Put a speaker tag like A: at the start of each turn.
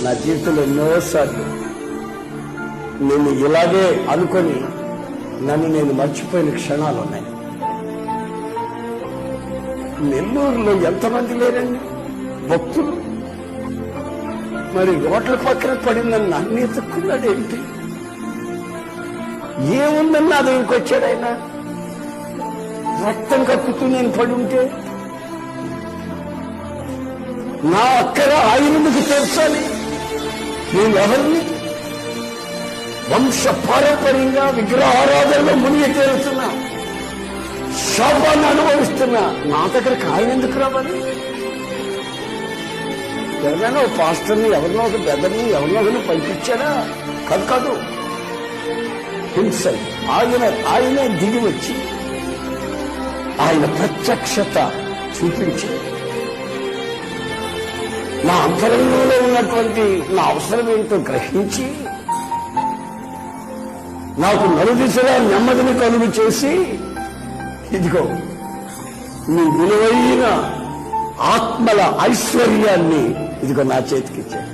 A: నా జీవితంలో ఎన్నోసార్లు నేను ఇలాగే అనుకొని నన్ను నేను మర్చిపోయిన క్షణాలు ఉన్నాయి. నెల్లూరులో ఎంతమంది లేరండి భక్తులు? మరి రోడ్ల పక్కన పడిందని నన్ను ఎత్తుక్కున్నాడేంటి? ఏముందని నా దగ్గరికి వచ్చాడు ఆయన? రక్తం కక్కుతూ నేను పడి ఉంటే నా అక్కడ ఆయనకు తెర్చాలి. నేను ఎవరిని? వంశ పారంపర్యంగా విగ్రహారాధనలో మునిగి తేలుతున్నా, శాపాన్ని అనుభవిస్తున్నా. నా దగ్గరకు ఆయన ఎందుకు రావాలి? ఎవరైనా ఒక పాస్టర్ని, ఎవరినో ఒక బెదర్ని, ఎవరినో ఒకరిని పంపించాడా? కాదు. హింసల్ ఆయనే దిగి వచ్చి ఆయన ప్రత్యక్షత చూపించి నా అంతరంగంలో ఉన్నటువంటి నా అవసరం ఏంటో గ్రహించి నాకు నలుదిశగా నెమ్మదిని కలుగు చేసి, ఇదిగో నీ విలువైన ఆత్మల ఐశ్వర్యాన్ని ఇదిగో నా చేతికిచ్చాడు.